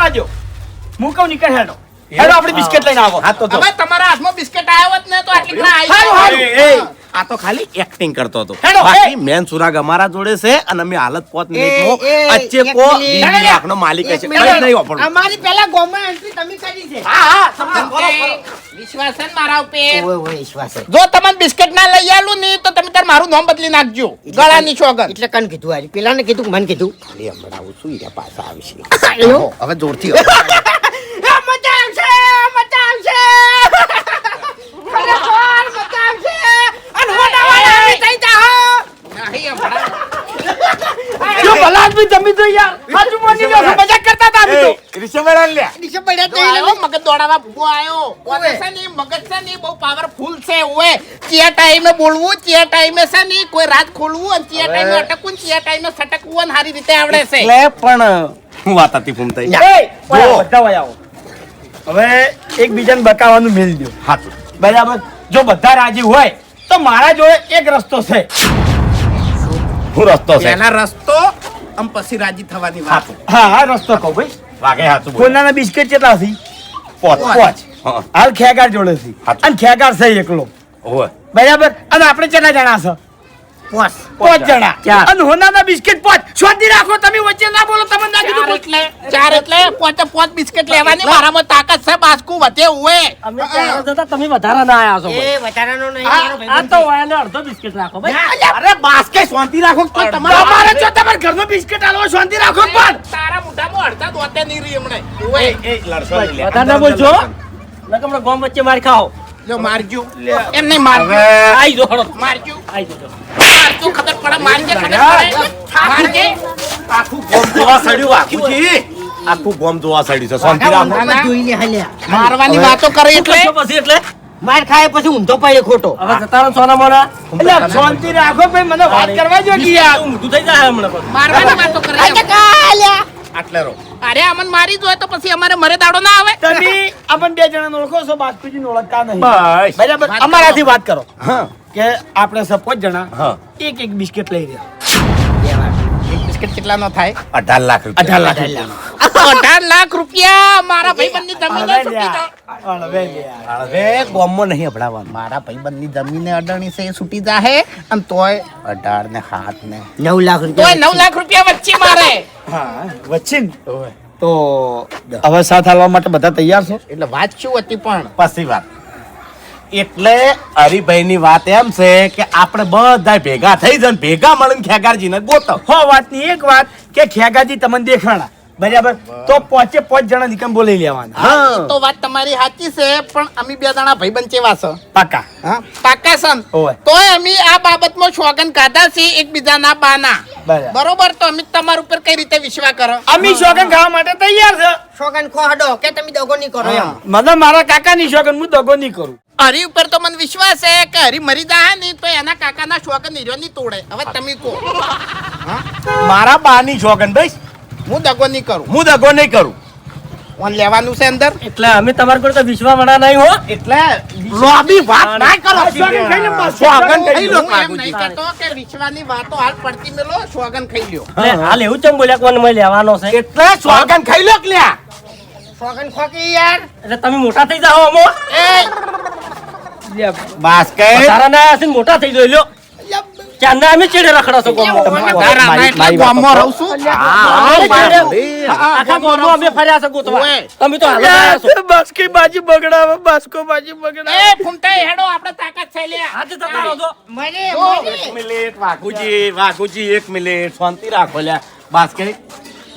જવા દો હું કહું નીકળ હેડો આપણે બિસ્કિટ લઈને આવો હા તો હવે તમારા હાથમાં બિસ્કિટ આવ્યો હોત ને તો આટલી ઘણા હારું, હારું. આવી આ તો ખાલી એક્ટિંગ કરતો હતો હેડો, બાકી મેન સુરાગ અમારા જોડે છે અને અમે હાલત 5 મિનિટમાં અચ્ચે કો 20 લાખનો માલિક છે કઈ નહીં વાપરવું અમારી પહેલા ગોમાં એન્ટ્રી તમે કરી છે વિશ્વાસ છે ને મારા ઉપર ઓય ઓય વિશ્વાસ છે જો તમને બિસ્કિટ ના લઈ આલું ને તો તમે તાર મારું નામ બદલી નાખજો ગળાની સોગંદ એટલે કન કીધું આરી પેલાને કીધું કે મને કીધું ખાલી હમણાં આવું છું ઈરા પાછા આવશે એવું? હવે જોરથી મજા આવશે મજા આવશે ખરેખર મજા આવશે અને હોટાવાળા આવી થઈ જાઓ નહીં હમણાં જો ભલા આદમી તમે તો યાર હાજુ મોની લો મજાક કરતા હતા અમે તો રિશેવર લ્યા નીચે પડ્યા જો તો આયો મગજ દોડાવા ભૂવો આયો ઓને છે ને મગજ છે ને બહુ પાવરફુલ છે ઓએ ચિયા ટાઈમે બોલવું ચિયા ટાઈમે છે ને કોઈ રાત ખોલવું અને ચિયા ટાઈમે અટકવું ચિયા ટાઈમે સટકવું અને સારી રીતે આવડે છે એટલે પણ હું વાત હતી ફૂમતાઈ એ બધા વયા આવો હવે એકબીજાને બકાવાનું મેલ દો હાચું બરાબર જો બધા રાજી હોય તો મારા જોડે એક રસ્તો છે હું રસ્તો છે પહેલા રસ્તો આમ પછી રાજી થવાની વાત હા હા રસ્તો કહું ભાઈ વાગે હાચું બોલ કોનાના બિસ્કિટ કેટલા છે પોચ પોચ હા હાલ ખેગાર જોડે છે હાચું. અને ખેગાર છે એકલો ઓય બરાબર અને આપણે કેટલા જણા છે પોસ પાંચ જણા ચાર. અને હોનાના બિસ્કિટ પાંચ શાંતિ રાખો તમે વચ્ચે ના બોલો તમને ના ચાર કીધું એટલે ચાર એટલે પોતે પોત બિસ્કિટ લેવાની મારામાં તાકાત છે બાસ્કુ વધે ઉએ અમે ચાર જતા તમે વધારે ના આયા છો ભાઈ. એ વધારાનો નહીં હા, મારો આ ભાઈબંધ તો છે. વાયાને અડધો બિસ્કિટ રાખો ભાઈ. અરે બાસ્કે શાંતિ રાખો તો તમારે જો તમારે ઘરનો બિસ્કિટ આલો શાંતિ રાખો પણ તારા મોઢામાં અડધા દોતે નહીં રહી હમણાં ઉએ એ લડશો નહીં લે. વધારે ના બોલજો નકર હમણાં ગામ વચ્ચે માર ખાઓ જો મારજો એમ નહીં મારજો આઈ જો હળો મારજો આઈ જો મારજો ખબર પડે મારજે ખબર પડે મારજે આખું ગોમ જોવા સડ્યું વાઘુજી આખું ગોમ જોવા સડ્યું છે શાંતિ રાખો મોઢામાં જોઈને હાલ્યા મારવાની વાતો કરે એટલે તો પછી એટલે માર ખાય પછી ઊંધો પડે ખોટો હવે જતા રહો સોના મોના એટલે શાંતિ રાખો ભાઈ મને વાત કરવા જો કે યાર ઊંધું થઈ જાય હમણાં પછી. મારવાની વાતો કરે આટલે રહો અરે અમન મારી જોય તો પછી અમારે મરે દાડો ના આવે તમે આપણ બે જણાને ઓળખો છો બાસ્કુજી ઓળખતા નહીં બસ બરાબર વાત અમારાથી વાત કરો હા કે આપણે સપોઝ જણા હા એક એક બિસ્કિટ લઈ રહ્યા એક બિસ્કિટ કેટલા નો થાય 18 લાખ રૂપિયા 18 લાખ 18 લાખ રૂપિયા મારા ભાઈબંધની જમીને છૂટી જાઓ. અળવે લ્યા. હવે ગોમમાં નહીં અભડાવવાનું મારા ભાઈબંધની જમીને અડાણી છે એ છૂટી જાહે અને તોય 18 ને 7 ને 9 લાખ તોય રૂપિયા 9 લાખ રૂપિયા વચ્ચે મારે હા વચ્ચે ને? તો હવે સાથ હાલવા માટે બધા તૈયાર છો એટલે વાત શું હતી પણ પછી વાત એટલે હરિભાઈની વાત એમ છે કે આપણે બધા ભેગા થઈ જન ભેગા મળીને ખેગારજીને ગોતો હો વાતની એક વાત કે ખેગાજી તમને દેખાણા બરાબર તો પોચે પાંચ જણા નિકમ બોલી લેવાના હા તો વાત તમારી સાચી છે પણ અમે બે જણા ભાઈબંધ ચેવા છે પાકા હા પાકા સન ઓય. તોય અમે આ બાબતમાં સોગન કાઢા છે એકબીજાના બાના બરાબર. બરોબર તો અમે તમારા ઉપર કઈ રીતે વિશ્વાસ કરો અમી શોગન ખાવા માટે તૈયાર છે શોગન ખોહડો કે તમે દગો નહીં કરો એમ મને મારા કાકાની શોગન હું દગો નહીં કરું હરી ઉપર તો મને વિશ્વાસ છે કે હરી મરી જાય ને તો એના કાકાના સોગન હીરો નહીં તોડે હવે તમે કહો મારા બાની જોગન ભાઈ હું દગો નહીં કરું હું દગો નહીં કરું ઓન લેવાનું છે અંદર એટલે અમે તમારા પર તો વિશ્વાસ વડા નહીં હો એટલે લોબી વાત ના કરો સોગન ખાઈને બસ સોગન ખાઈ લો હું એમ નહીં કહેતો કે વિશ્વાની વાતો હાલ પડતી મેલો સોગન ખાઈ લ્યો એટલે હાલ એવું ચમ બોલ્યા કોને મેં લેવાનો છે એટલે સોગન ખાઈ લો કે લ્યા શોગન ખોકી યાર એટલે તમે મોટા થઈ જાઓ અમો બાસ કે તારા ના આયા છે ને મોટા થઈ જોઈ લ્યો ચાંદા અમે ચેડે રખડા છો ગામમાં. તારા ના એટલે ગામમાં રહું છું આખા ગામમાં અમે ફર્યા છે ગોતવા. ઓય. તમે તો હાલ જ આયા છો. બાસ્કી બાજી બગડાવે બાસ્કો બાજી બગડાવે એ ફૂમતા હેડો આપણે તાકાત છે લે આજે જતા રહો છો. મને એક મિનિટ વાઘુજી એક મિનિટ શાંતિ રાખો લ્યા બાસ કે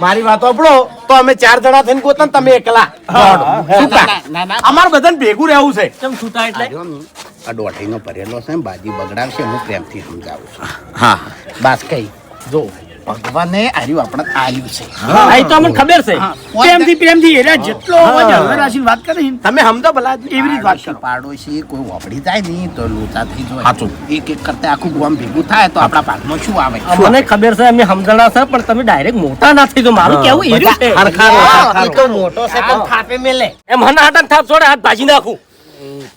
મારી વાત આપણો તો અમે 4 જણા થઈને ગોતન તમે એકલા છૂટા. ના ના અમાર બધાને ભેગું રહેવું છે ચમ છૂટા એટલે આ દોઢીનો ભરેલો છે ને બાજી બગડાવશે હું પ્રેમથી સમજાવું છું હા બસ કઈ જો ભગવાને આર્યું આપણે આલ્યું છે હા, એ તો અમને ખબર છે પ્રેમથી પ્રેમથી એરા જેટલો અવાજ હળવે રાખીને વાત કરે ને, તમે સમજો ભલા એવી રીતે વાત કરો પાડોશી કોઈ વાપરી જાય નહીં તો લોચા થઈ જાય સાચું. એક એક કરતા આખું ગામ ભેગું થાય તો આપણા ભાગમાં શું આવે અમને ખબર છે અમે સમજણા છે પણ તમે ડાયરેક્ટ મોટા ના થઈ તો મારું કેવું એર્યું છે એ તો મોટો છે પણ થાપે મેલે એમ હના હાટા થાપ છોડે હાથ ભાજી નાખું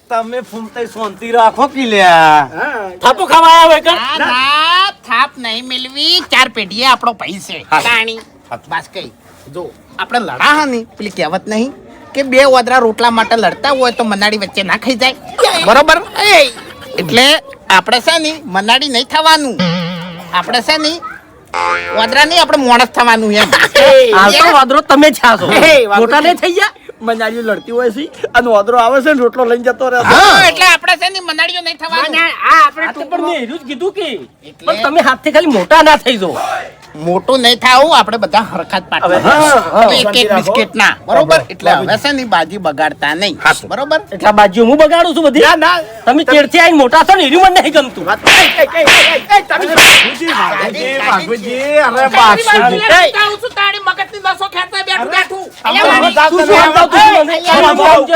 તમે ફૂમતાઈ શાંતિ રાખો કે લ્યા થાપો ખાવા આવ્યા હોય કણ? ના થાપ નહીં મેળવી 4 પેઢીએ આપણો ભાઈ છે હા. તાણી બસ કઈ જો આપણે લડા હા નહીં પેલી કહેવત નહીં કે બે ઓદરા રોટલા માટે લડતા હોય તો મનાડી વચ્ચે ના ખાઈ જાય બરોબર એટલે આપણે છે ને મનાડી નહીં થવાનું આપણે છે ને ઓદરા નહીં આપણે મોણસ થવાનું એમ આવતો વાદરો તમે છાસો એ, વાગુજી. મોટા નહીં થઈ ગયા મંજારીઓ લડતી હોય છે અને વાદરો આવે છે ને રોટલો લઈને જતો રહે છે. હા એટલે આપણે છે ને મનાડીઓ નહીં થવાનું આ તો પણ મેં એનું જ કીધું કે પણ તમે હાથથી ખાલી મોટા ના થઈ જાઓ મોટું નહીં થાવું આપણે બધા હરખાત પાટવા હા, એક એક બિસ્કિટ ના બરોબર એટલે હવે છે ને બાજી બગાડતા નહીં બરોબર એટલા બાજુ હું બગાડું છું બધી ના ના તમે ચેડથી આવીને મોટા છો ને એનું મને નહીં ગમતું વાઘુજી, અરે બાસ્કુજી.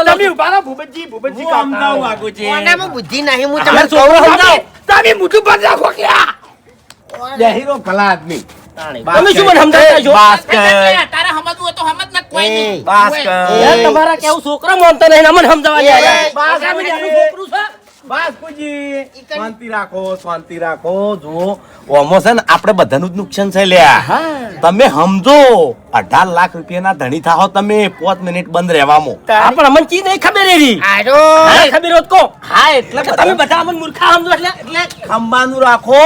તમે ઉભા રહો, ભૂપતજી, ભૂપતજી હું સમજાવું વાઘુજી. કોનામાં બુદ્ધિ નહીં હું તમે તમને છોકરો સમજાવો. તમે મોઢું બંધ રાખો કે આ. બેહીરો ભલા આદમી. તમે શું મને સમજાવતા છો તારે સમજવું હોય તો સમજ ને કોઈ નહીં બાસ્કર. યાર, તમારા કેવું છોકરા માનતા નહીં ને અમને સમજાવવાની આવે. બસ, આ બધી આનું છોકરું છે. બાસ્કુજી, શાંતિ રાખો, શાંતિ રાખો. જુઓ, ઓમો છે ને આપણે બધાનું જ નુકસાન છે લ્યા. તમે સમજો 18 લાખ રૂપિયાના ધણી થાઓ તમે 5 મિનિટ બંધ રહેવામાં. આ પણ અમને ચી નહીં ખબર એવી આજો હા, ખબર હોત કો હા એટલે કે તમે બધા અમને મૂર્ખા સમજો એટલે ખંભાનું રાખો.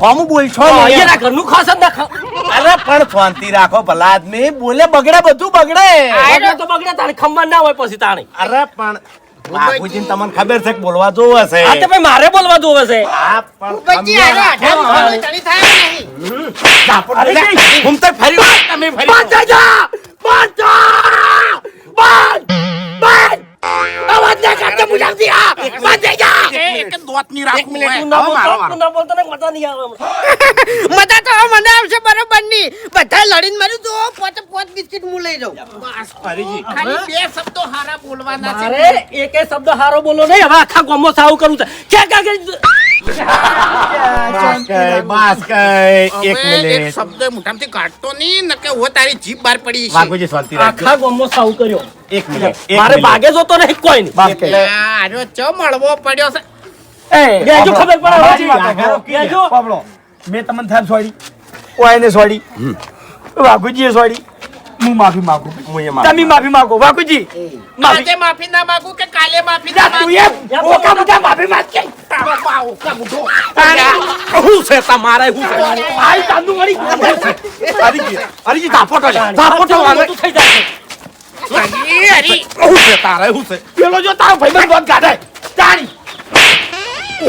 હોમું બોલશો નહીં. અહીંયા ઘરનું ખાસ જ ના ખાવ. અરે પણ શાંતિ રાખો ભલા આદમી. બોલે બગડે, બધું બગડે. બગડે તો બગડે તાણે ખંભા ના હોય પછી તાણે અરે પણ બાપુજીને તમને ખબર છે કે બોલવા જોવે છે. આ તો ભાઈ મારે બોલવા જોવે છે આ પણ બચ્ચી આજો ખંભા. 18 વર્ષની તણી થાય નહીં અરે નહીં, હું તો ફરી વાર તમે ફરી વાર. એક દોતની રાખવું હોય. તું ના બોલતો, તું ના બોલતો ને મજા નહીં આવે મજા તો હવે મને આવશે બરોબર ની બધા લડીને મારું તો પોચ બિસ્કિટ હું લઈ જાઉં ફરીજી. ખાલી બે શબ્દો હારા બોલવાના છે મારે એક સારો બોલો નહીં હવે આખા ગામમાં સાવું કરવું છે ક્યાં એક હવે એક મિનિટ. શબ્દ મોઢામાંથી કાઢતો નહીં નકે હું તારી જીભ બહાર પડી છે બાપુજી શાંતિ રાખજો. આખા ગામમાં સાવું કર્યો એક મિનિટ. મારે ભાગે જોતો નહીં કોઈ નહીં એટલે આજો ચો મળવો પડ્યો છે બેજો ખબર પડે સાચી વાત હવે. છે. બેજો. પાપડો, મેં તમને થાપ છોડી ઓયને છોડી વાઘુજીએ છોડી હું માફી માંગુ હું એ માફી તમે માફી માંગો વાઘુજી માફી આજે માફી ના માંગુ કે કાલે માફી જા ના તું માંગુ એમ ઓકા બધા માફી માંગ કે તારો બા ઓકા બુઢો શું છે તમારે શું છે? આઈ તાંદુ વળી હરીજી ધાપોટો લે. ધાપોટો વાલે. મોટું થઈ જાય છે. હરી હરી શું છે તારે શું છે? પેલો જો તારો ભાઈબંધ બોધ કાઢે તારી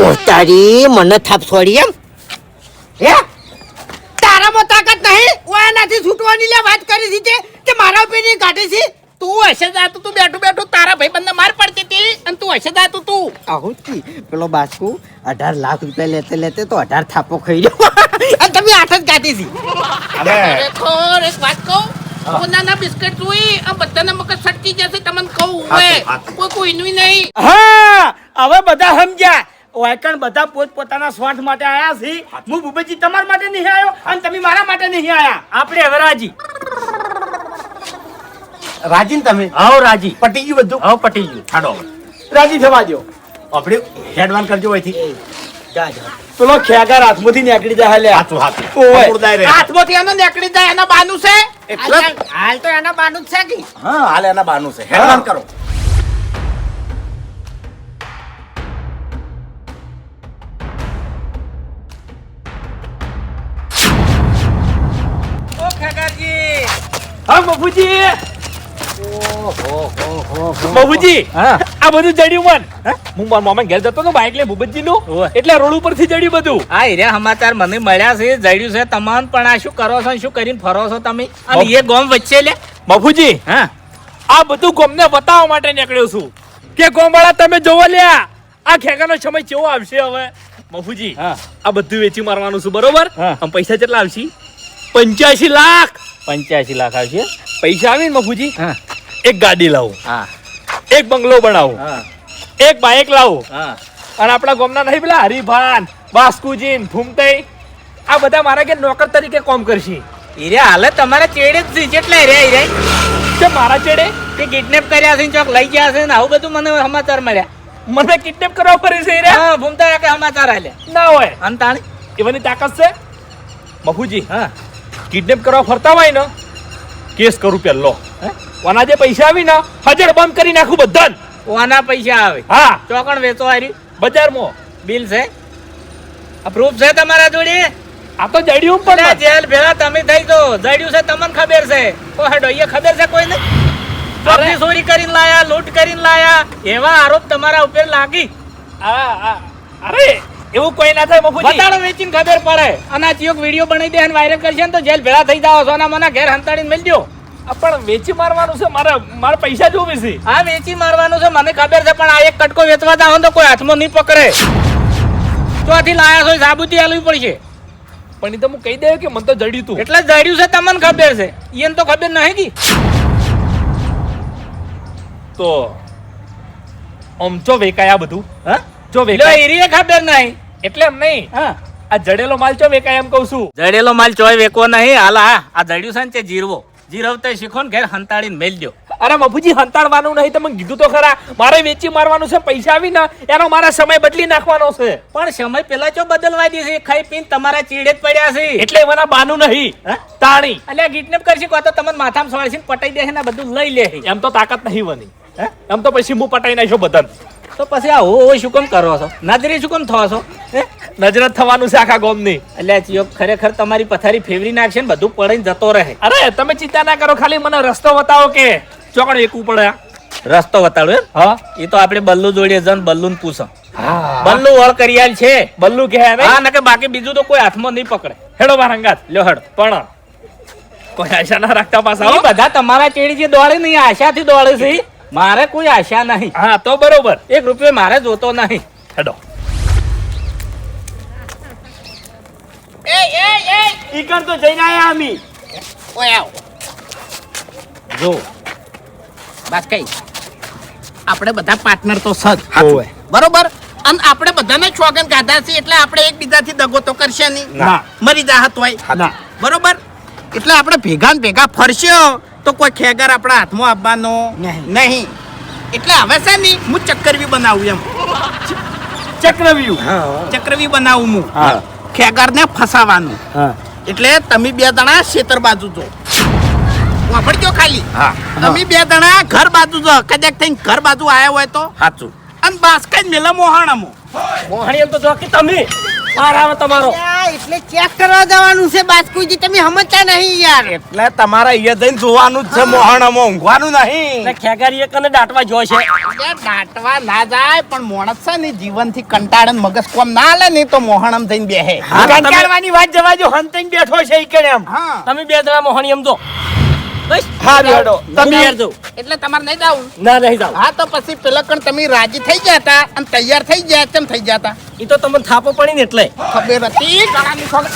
ઓ તારી મને થાપ છોડી એમ હે તારામાં તાકાત નહીં ઓયા નથી છૂટવાની લે વાત કરી દીધી તે મારા ઉપર ની કાઢી છે તું હશે જાતું તું બેઠું બેઠું તારા ભાઈબંધને માર પડતી હતી અને તું હશે જાતું તું આવું જ પેલો બાસ્કુ 18 લાખ રૂપિયા લેતે લેતે તો 18 થાપો ખાઈ ગયો અને તમે 8 જ કાઢી છે ખરેખર એક વાત કહું નાના બિસ્કટ જોઈ આ બધાના મગજ સટકી જશે તમને કહું હવે કોઈ કોઈનું નહીં હા હવે બધા સમજ્યા વાયકણ બધા પોતપોતાના સ્વાર્થ માટે આયા છે હું ભૂપતજી તમારા માટે નહીં આવ્યો અને તમે મારા માટે નહીં આયા આપણે હવે રાજી રાજી ને તમે આવો રાજી પટી ગયું બધું. આવો પટી ગયું હાડો રાજી થવા દો આપણે હેડવાન કરજો અહીંથી. પેલો ખેગાર હાથમાંથી નીકળી જાય લે હાચું હાચું. ઓય. મુર્દાય રહે. હાથમાંથી એનો નીકળી જાય એના બાનું છે એટલે જ. હાલ તો એના બાનું જ છે કે હા હાલ એના બાનું છે. હેડવાન કરો. હા બાપુજી બાપુજી હા આ બધું જડ્યું મન હું મારા મામા ઘેર જતો તો બાઈક લઈ ભૂપતજી નું એટલે રોડ ઉપરથી જડ્યું બધું આ હીરા સમાચાર મને મળ્યા છે જડ્યું છે તમામ પણ આ શું કરો છો ને શું કરીને ફરો છો તમે અને એ ગોમ વચ્ચે લે બાપુજી હા આ બધું ગોમને બતાવવા માટે નીકળ્યો છું કે ગોમવાળા તમે જોવો લ્યા આ ખેગાનો સમય કેવો આવશે હવે બાપુજી હા. આ બધું વેચી મારવાનું છું બરોબર હા. આમ પૈસા કેટલા આવશે 85 લાખ 85 લાખ આવશે પૈસા આવે ને બાપુજી હા એક ગાડી લાવું હા એક બંગલો બનાવું હા એક બાઇક લાવું હા અને આપણા ગામના નહીં પેલા હરિભાન બાસ્કુજીન ફૂમતઈ આ બધા મારા કે નોકર તરીકે કામ કરશે હીરા હાલે તમારે ચેડે જ છે જેટલા હીરા હીરા કે મારા ચેડે કે કિડનેપ કર્યા છે ને ચોક લઈ ગયા છે ને આવું બધું મને સમાચાર મળ્યા મને કિડનેપ કરવા ફરે છે રે હા ભૂમતા કે સમાચાર આલ્યા ના હોય અને તાણી એવાની તાકાત છે બાપુજી હા કિડનેપ કરવા ફરતા હોય ને કેસ કરું પેલો ઓના જે પૈસા આવી ને હજર બંધ કરી નાખું બધાને. ઓના પૈસા આવે હા ચોકણ વેચો હારી બજારમાં. બિલ છે પ્રૂફ છે તમારા જોડે આ તો જડ્યું અલ્યા, પણ જેલ ભેળા તમે થઈ તો જડ્યું છે તમને ખબર છે ઓ હેડો એ ખબર છે કોઈને ચોરી ચોરી કરીને લાયા લૂંટ કરીને લાયા એવા આરોપ તમારા ઉપર લાગી અરે એવું કોઈ ના થાય મફુજી. બતાડો વેચીને ખબર પડે અને આ ચિયોક વિડીયો બનાવી દે અને વાયરલ કરશે ને તો જેલ ભેળા થઈ જાવ સોના મના ઘેર હંતાડીને મેલજો આ પણ વેચી મારવાનું છે મારા પૈસા જોવે છે. આ વેચી મારવાનું છે મને ખબર છે પણ આ એક કટકો વેચવા જાવ તો કોઈ હાથમાં નહીં પકડે ચોથી લાયા છો સાબુતી આલવી પડશે પણ એ તો હું કહી દઉં કે મને તો જડ્યું તું. એટલે જડ્યું છે તમને ખબર છે એને તો ખબર નહીં કી તો આમ ચો વેકાય આ બધું હા જો લો વેકાય એરીએ ખબર નહીં એટલે એમ નહીં હા આ જડેલો માલ ચો વેકાય એમ કહું છું. જડેલો માલ ચોય વેકો નહીં હાલ આ જડ્યું છે ને તે જીરવો જીરવતે શીખો ને ઘેર હંતાડીને મેલજો અરે મફુજી હંતાડવાનું નહીં તમે કીધું તો ખરા મારે વેચી મારવાનું છે પૈસા આવી ને એનો મારા સમય બદલી નાખવાનો છે પણ સમય પેલા ચો બદલવા દે છે ખાઈ પીને તમારા ચીડે જ પડ્યા છે એટલે મને બાનું નહીં હા? તાણી એટલે કિડનેપ કરશે કો તો તમને માથામાં સોળસીને પટાઈ દેશે ને બધું લઈ લે એમ તો તાકાત નહીં બની એમ તો પછી હું પટાઈ નાખ્યો બધાને. તો પછી આ હો શું કામ કરો છો નજરે શું કામ થો છો હે નજરત થવાનું છે આખા ગામની. એટલે ચિયો ખરેખર તમારી પથારી ફેવરી નાખશે ને બધું પડીને જતો રહે અરે તમે ચિંતા ના કરો ખાલી મને રસ્તો બતાવો કે ચોકડ એકવું પડે. રસ્તો બતાડો એમ હા એ તો આપણે બલ્લુ જોડીએ જન બલ્લુને પૂછો હા બલ્લુ વળ કરિયાલ છે બલ્લુ કે હે હા નકે બાકી બીજું તો કોઈ હાથમાં નહીં પકડે હેડો મારા અંગાત લ્યો હડ પણ કોઈ આશા ના રાખતા પાછા એ હો. બધા તમારા ચેડી જે દોડે ને એ આશાથી દોડે છે મારે કોઈ આશા નહીં હા તો બરોબર 1 રૂપિયો મારે જોતો નહીં હેડો ઈકણ તો જઈને આયા અમી ઓય આવ જો બસ કઈ આપણે બધા પાર્ટનર તો સજ બરોબર અને આપણે બધાને છોગન કાઢા છે એટલે આપણે એકબીજાથી દગો તો કરશે નહીં ના. મરી જાહત હોય ના. બરોબર એટલે આપણે ભેગા ને ભેગા ફરશ્યો તો કોઈ ખેગર આપણા હાથમાં આપવાનો નહીં એટલે હવે છે ને હું ચક્કરવી બનાવું એમ ચક્રવી બનાવું હું ખેગર ને ફસાવાનું એટલે તમે બે જણા ખેતર બાજુ જો વાપરજો ખાલી તમે બે જણા ઘર બાજુ જો કદાચ થઈને ઘર બાજુ આયા હોય તો સાચું અને બાસ્કેટ મેલે મોહાણામાં મોહણી એમ તો જો કે તમે પાર આવે તમારો એટલે ચેક કરવા જવાનું છે બાસ્કુજી તમે સમજતા નહીં યાર એટલે તમારે અહીંયા જઈને જોવાનું જ છે મોહાણામાં ઊંઘવાનું નહીં એટલે ખેગારી કને દાટવા જો છે એટલે દાટવા ના જાય પણ માણસ છે ને જીવનથી કંટાળે ને મગજ કોમ ના લે ને તો મોહાણામાં જઈને બેહે કંટાળવાની વાત જવા જો હંતાઈને બેઠો છે ઈકણ એમ હા તમે બે જણા મોહણી એમ જો બસ હા બેડો તમે યાર જો એટલે તમારે નહીં જાવું ના નહીં જાવ હા તો પછી પેલા કણ તમે રાજી થઈ જતા અને તૈયાર થઈ ગયા કેમ થઈ જતા એ તો તમને થાપો પડી ને એટલે ખબર હતી ગળાની ખબર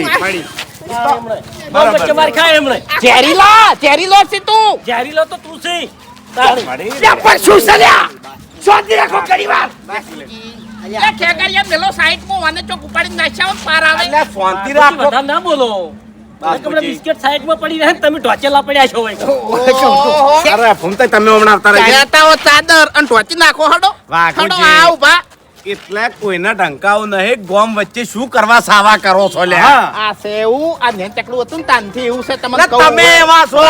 હતી બહુ વચ્ચે માર ખાય એમણે ચેરી લો છે તું જારી લો તો તું છે તાળી. શું સલ્યા શાંતિ રાખો ઘડીવાર એ ખેગરિયા પેલો સાઈડમાં વાને ચોક ઉપાડીને નાખ્યા હોત પાર આવે એટલે શાંતિ પછી રાખો બધા ના બોલો તમને બિસ્કિટ સાઈડમાં પડી રહે ને તમે ઢોચેલા પડ્યા છો ભાઈ ઓહો. અરે ફૂમતા તમે હમણાં આવતા રહેજો. લેતા હો ચાદર અને ઢોચી નાખો હડો વાઘુજી. હડો આ ઉભા એટલે કોઈના ઢંકાવ નહીં ગોમ વચ્ચે શું કરવા સાવા કરો છો લે આ સેવું આ ને ચકડું હતું ને તાનથી એવું છે તમને કહું. તમે એવા છો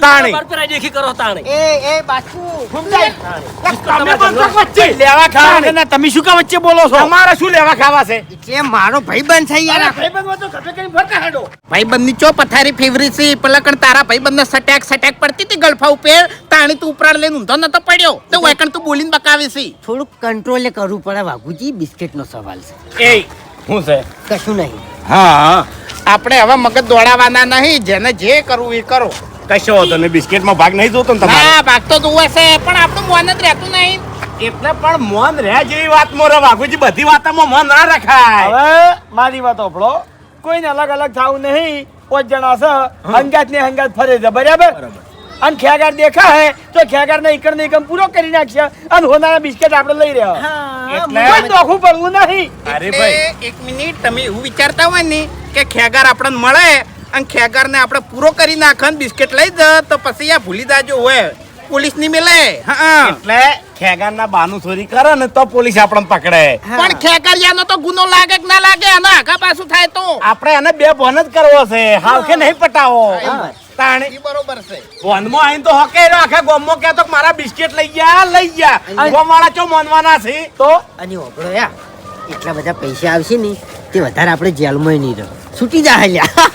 તાણી પર પર દેખી કરો તાણી એ બાસ્કુ તમે બંધો વચ્ચે લેવા ખાવા ના તમે શું કા વચ્ચે બોલો છો તમારે શું લેવા ખાવા છે જે મારો ભાઈબંધ છે યાર ભાઈબંધ તો ઘટે કરીને ફરતા હેડો ભાઈબંધની ચો પથારી ફેવરી છે પેલા કણ તારા ભાઈબંધને સટેક પડતી હતી ગળફા ઉપર તાણી તું ઉપરાડ લઈને ઊંધો નતો પડ્યો તો વેકણ તું બોલીને બકાવી છે થોડુંક કંટ્રોલે કરવું પડે વાઘુજી બિસ્કિટ નો સવાલ છે એ શું છે કશું નહીં હા આપણે હવે મગજ દોડાવવાના નહીં જેને જે કરવું એ કરો કશો હતો ને બિસ્કિટમાં ભાગ નહીં જોતો ને તમારે ના ભાગ તો જોવે છે પણ આપણું મન જ રહેતું નહીં એટલે પણ મોન રહ્યા જેવી વાતમાં રહે વાઘુજી બધી વાતમાં મોન ના રખાય હવે મારી વાત ઓફળો કોઈને અલગ અલગ થાવું નહીં 5 જણા છે હંગાત ને હંગાત ફરે છે બરાબર અને ખેગાર દેખા હે તો ખેગાર ને ઈકણ ને ઈકણ પૂરો કરી નાખશે અને હોનાના બિસ્કિટ આપણે લઈ રહ્યા એટલે કોઈ દોખું પડવું નહીં અરે ભાઈ એક મિનિટ તમે એવું વિચારતા હોય ને કે ખેગાર આપણને મળે અને ખેગાર ને આપણે પૂરો કરી નાખે બિસ્કિટ લઈ જ તો પછી આ ભૂલી જાજો હોય પોલીસ ની મેલે હા એટલે ખેગારના બાનું ચોરી કરે ને તો પોલીસ આપણને પકડે. પણ ખેકરિયાનો તો ગુનો લાગે કે ના લાગે અને આગા પાછું થાય તો આપણે એને બે ફોન જ કરવો છે, હાવ કે નહીં પટાવો. તાણે ઈ બરોબર છે. ફોનમાં આઈને તો હકે રહ્યો, આખા ગામમાં કહેતો કે મારા બિસ્કિટ લઈ ગયા. ગામવાળા ચો માનવાના છે તો અને ઓગળો યા એટલા બધા પૈસા આવશે ને તે વધારે આપણે જેલમાં નહીં રહો, છૂટી જાય લ્યા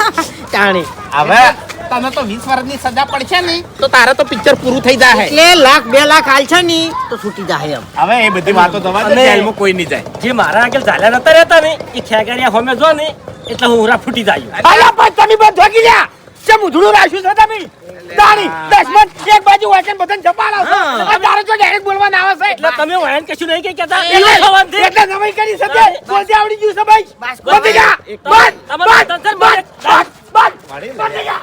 તાણે. હવે તને તો 20 વર્ષની સજા પડશે ને તો તારે તો પિક્ચર પૂરું થઈ જાય એટલે લાખ 2 લાખ આલશે ને તો છૂટી જાય એમ. હવે એ બધી વાતો દવા દે, અને- જેલમાં કોઈ નહીં જાય. જે મારા આગળ ઝાલ્યા નતા રહેતા ને એ ખેગારિયા હોમે જો ને એટલે હું હુરા ફૂટી જાય. અલા પણ તમે બંધ થઈ ગયા ચમ ઉધડું રાખ્યું છે તમે તાણી 10 મન એક બાજુ વાંચન બધાને જપાડો છો આ તારે જો ડાયરેક્ટ બોલવાના આવે છે એટલે તમે વાયન કશું નહીં કઈ કહેતા એટલે એટલે થવાનું છે. એટલે નવાઈ કરી શકે બોલતી આવડી ગયું છે ભાઈ બંધ જા બંધ તમારે બંધ તંત્ર બંધ બંધ બંધ જા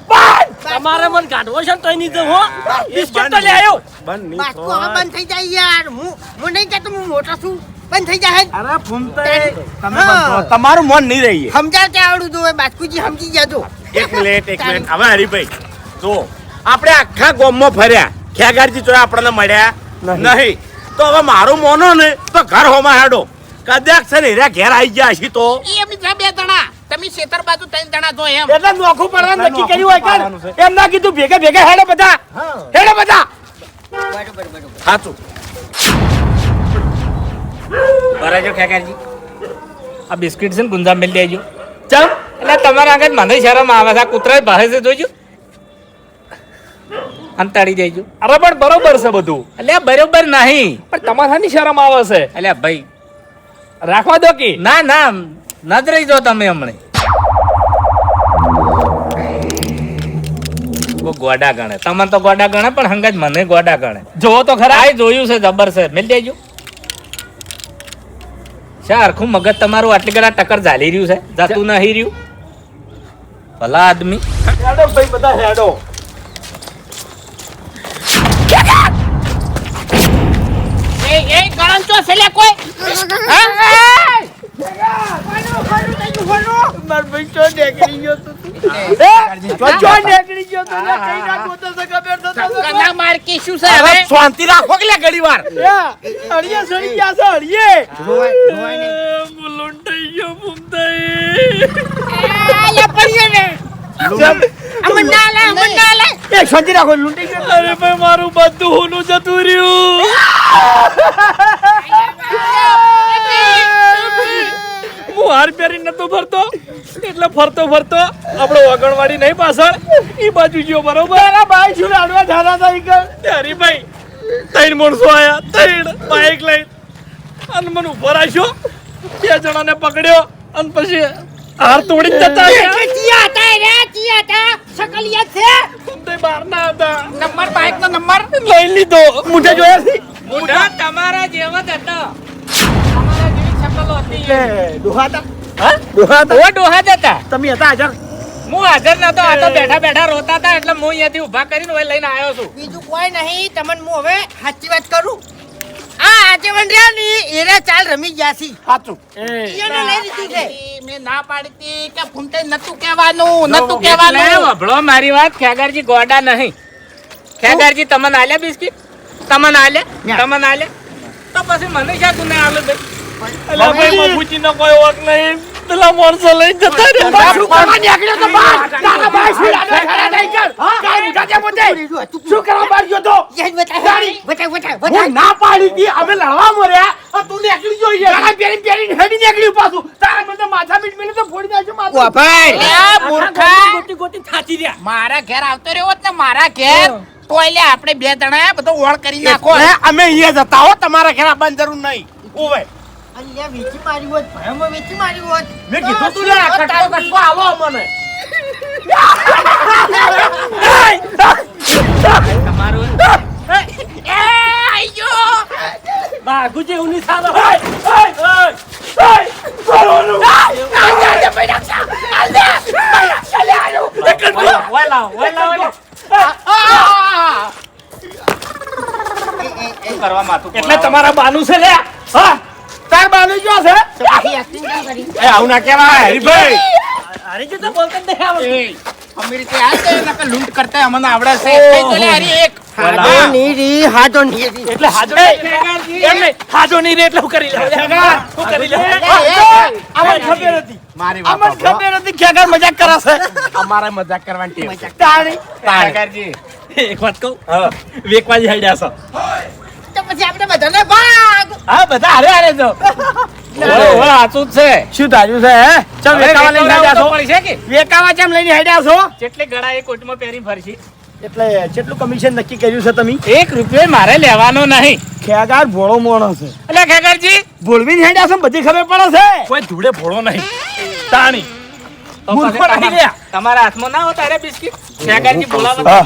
બંધ તમારે મન કાઢવો છે ને તોય નહીં દઉં હો. બિસ્કિટ તો લે આવ્યો. બાસ્કો હવે બંધ થઈ જાય યાર. હું નહીં કહેતો હું મોટો છું, બંધ થઈ જાય. અરે ફૂમતાઈ, તમે બંધો. તમારું મન નહીં રહીએ. સમજાવતે આવડું જોઈએ બાસ્કુજી, સમજી જજો. એક મિનિટ હવે હરીભાઈ જો આપણે આખા ગામમાં ફર્યા, ખેગારજી જોયા આપણને મળ્યા નહીં, તો હવે મારું મોનો ને તો ઘર હોમાં હેડો. કદાચ છે ને હીરા ઘેર આવી ગયા હશે તો એ બીજા 2 જણા તમે શેતર બાજુ 3 જણા જો એમ એટલે નોખું પડવાનું નક્કી કર્યું હોય કાન એમ ના કીધું ભેગા ભેગા હેડો બધા સાચું. ભરાજો ખેગારજી આ બિસ્કિટ છે ને ગુંજા મેલ દેજો ચમ એટલે તમારા આગળ મને શરમ આવે છે, આ કૂતરા ભારે છે જોજો અંતાડી દેજો. અરે પણ બરોબર છે બધું, એટલે બરોબર નહીં પણ તમારાની શરમ આવે છે. એટલે ભાઈ રાખવા દો કે ના ના નજરે જો તમે હમણે ગોડા ગણે તમને તો ગોડા ગણે પણ હંગાજ મને ગોડા ગણે. જોવો તો ખરા. આ જોયું છે જબર છે મેલ દેજો. શા હરખું મગજ તમારું આટલી ગળા ટક્કર ઝાલી રહ્યું છે, જતું નહીં રહ્યું ભલા આદમી. હેડો ભાઈ બધા હેડો એ ગણન તો છે લે કોઈ માર ભાઈ ચો નીકળી ગયો તું ચો નીકળી ગયો તું કઈ ના ગોતો છે ખબર તો કના માર કે શું છે હવે હવે શાંતિ રાખો કે લે ઘડી વાર. અડિયે સડી ગયા છે અડિયે મુલુંટાઈ ગયો ફૂમતાઈ. એક શાંતિ રાખો લૂંટી ગયો અરે ભાઈ મારું બધું હોનું જતું રહ્યું. હું હાર પહેરી નતો ફરતો એટલે ફરતો આપણો વગણવાડી નહીં પાછળ ઈ બાજુ ગયો બરોબર. મારા ભાઈ શું લાડવા ધારા થઈ ગયા હરીભાઈ 3 માણસો આયા, 3 બાઈક લઈને અને મને ઉભો રાખ્યો, 2 જણાને પકડ્યો અને પછી હાર તોડી જ જતા ફૂમતાઈ બહારના હતા. નંબર બાઈક નો નંબર લઈ લીધો. મુઠે જોયા છે મોઢા તમારા જેવા જ હતા, તમારા જેવી શકલો હતી. ડોહાતા હા? ડોહાતા ઓ ડોહા જ હતા. તમે હતા હાજર હું હાજર નતો, આ તો બેઠા બેઠા રોતા હતા એટલે હું અહીંયાથી ઊભા કરીને હવે લઈને આવ્યો છું. બીજું કોઈ નહીં, તમને હું હવે સાચી વાત કરું. આ આગેવાન રહ્યા ને એરે ચાલ રમી ગયા છે. સાચું એને લઈ લીધું છે. મેં ના પાડી હતી કે ફૂમતે નતું કહેવાનું નતું એટલે કહેવાનું વભળો મારી વાત, ખેગારજી ગોડા નહીં. ખેગારજી તમને આલ્યા બિસ્કિટ, તમને આલ્યા તો પછી મને શા તું નહીં આલે ભાઈ? અલા ભાઈ બાપુજીનો કોઈ વક નહીં, પેલા માણસો લઈને જતા રહ્યા. શું કરવા નીકળ્યો તો બહાર તારા ભાઈ શું લાડવા ધારા થઈ ગયા કાઈ મુઠા છે પોતે શું કરવા બહાર ગયો તો યાર બતાવ. હું ના પાડી હતી અમે લડવા મર્યા અને તું નીકળી જોઈ ગાડા પહેરી હેડી નીકળ્યું પાછું તારા મને માથા પીટ મેલે તો ફોડી નાખ્યો માથું અલ્યા મૂર્ખા ગોટી ગોટી થાચી રહ્યા. મારા ઘેર આવતો રહ્યો હોત ને મારા ઘેર તો એટલે આપણે 2 જણા બધો ઓળ કરી નાખો એટલે અમે અહીંયા જતા હો, તમારા ઘેર આવવાની જરૂર નહીં. ઓવે અને યાર વેચી મારી હોત, ભયામાં વેચી મારી હોત. મેં કીધું તું લે કટકો કટકો આવો અમને. તમારું બાગુજી ઉની સાનો. શું કરવા માથું એટલે તમારા બાનું છે લે. હા તાર બાનું જો છે તો પછી acting કેમ કરી? એ આવું ના કહેવાય હરીભાઈ. હારી જતો બોલતા જ નહીં આવડતું. અમે રીતે આ છે નકર લૂંટ કરતા અમને આવડે છે કઈ તો લે હારી એક હાજો નીરી હાજો નીરી એટલે હાજો એમ નહીં હાજો નહીં રે એટલે હું કરી લે હું કરી લે અમને ખબર હતી મારી અમને વાત ખબર હતી ખેગાર મજાક કરે છે અમારે મજાક કરવાની ટેવ છે તાણી ખેગારજી એક વાત કહું વેકવાજી હાઈડ્યા છો તો પછી આપણે બધાને ભાગ હા બધા હારે હારે જો સાચું જ છે શું તાજ્યું છે હે ચમ વેકાવા લઈને હેડ્યા છો પડી છે કે વેકાવા ચમ લઈને હેડ્યા છો જેટલે ગળા એ કોટમાં પહેરી ફરશી એટલે કેટલું કમિશન નક્કી કર્યું છે તમે 1 રૂપિયો મારે લેવાનો નહીં ખેગાર ભોળો મોણો છે એટલે ખેગારજી ભોળવીને હેડ્યા છે ને બધી ખબર પડે છે કોઈ ધૂળે ભોળો નહીં તાણી તો મૂર્ખો પછી રાખી ગયા. તમારા હાથમાં ના હોય તારે બિસ્કિટ ખેગારજી બોલાવો હા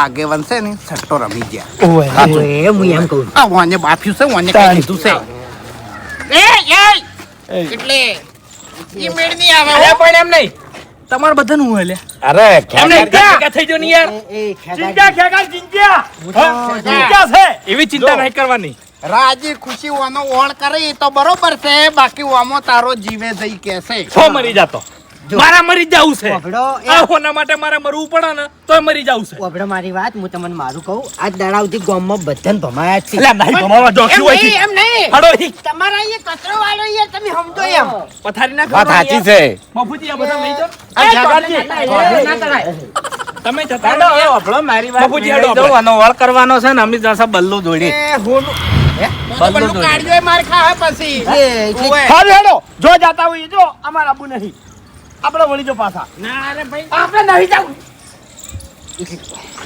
આગેવાન છે ને સટ્ટો રમી ગયા ઓય એ હું એમ કહું આ વાને બાફ્યું છે વાને કઈ લીધું છે એટલે ઈ મેળ નહીં આવે અરે હો. પણ એમ નહીં તમારે બધાનું હું લે અરે એમ નહીં ભેગા થઈ જો નહીં યાર ચિંતા ખેગાર ચિંતા ચિંતા છે એવી ચિંતા નહીં કરવાની રાજી ખુશી વાનો ઓળ કરે એ તો બરોબર છે બાકી ઓમો તારો જીવે જઈ કેસે છો મરી જાતો મારા મરી જવું છે ઓભળો આ હોના માટે મારે મરવું પડે ને તોય મરી જવું છે ઓભળો મારી વાત હું તમને મારું કહું આજ દાડાવથી ગામમાં બધાને ભમાયા જ છે એટલે નહીં ભમાવા જોખ્યું હોય છે એમ નહીં હડો ઈ તમારા અહીંયા કચરો વાળો યાર તમે સમજો એમ પથારી ના વાત સાચી છે બાપુજી આ બધા લઈ જાઓ આ ખેગારજી ના કરાય તમે જતા હેડો રહો. એ ઓભળો મારી વાત બાપુજી, મેં હેડો લઈ જાઉં. આનો વળ કરવાનો છે ને અમે જશે બલ્લુ દોડી બધું કાઢજો એ માર ખા પછી ઓવે. હા હેડો જો જાતા હોય જો અમાર આબુ નહીં આપણે વળી જો પાછા આપણે નહીં જાવું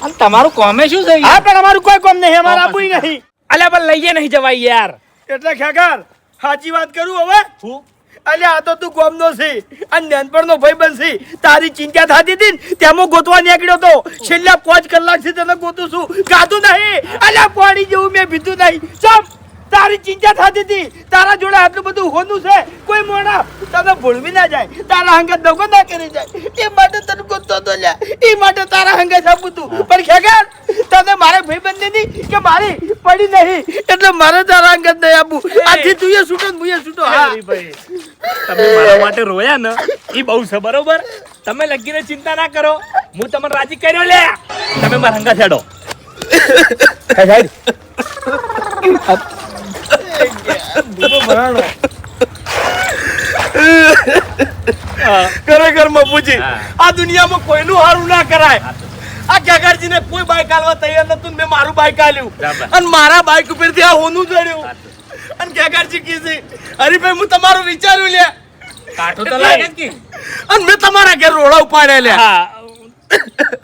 અને તમારું કોમે શું છે યાર? આપણે અમારું કોઈ કોમ નહીં અમાર આબુ નહીં અલ્યા પણ લઈએ નહીં જવાય યાર એટલે ખેગાર સાચી વાત કરું હવે હું અલ્યા આ તો તું ગોમનો છે અને નાનપણનો ભાઈ બનશે તારી ચિંતા થતી હતી ને તેમાં ગોતવા નીકળ્યો તો છેલ્લા 5 કલાકથી તને ગોતું છું ગાતું નહીં અલ્યા પાણી જેવું મેં પીધું નહીં ચમ તારી ચિંતા થતી હતી તારા જોડે આટલું બધું હોનું છે કોઈ મોણા તને ભૂલવી ના જાય તારા હંગત દગો ના કરી જાય એ માટે તને ગોતતો તો લ્યા એ માટે તારા હંગત આપું તું પણ ખેગાર તને મારે ભાઈ બંધ નહીં કે મારી પડી નહીં એટલે મારે તારા હંગત નહીં આપું આથી તું એ છૂટો ને હું એ છૂટો હા ભાઈ તમે મારા માટે રોયા ને એ બહુ છે બરોબર તમે લગીને ચિંતા ના કરો હું તમને રાજી કર્યો લે તમે મારા હંગા છેડો ખરેખર મપુજી આ દુનિયામાં કોઈનું હારું ના કરાય આ ખેગારજી ને કોઈ બાઈક આલવા તૈયાર નતું ને મેં મારું બાઈક આલ્યું અને મારા બાઈક ઉપરથી આ હોનું ચડ્યું અને ખેગારજી કીધી હરીભાઈ હું તમારું વિચાર્યું લે કાઠું તો લાગે જ કે અને મેં તમારા ઘેર રોડા ઉપાડ્યા લે હા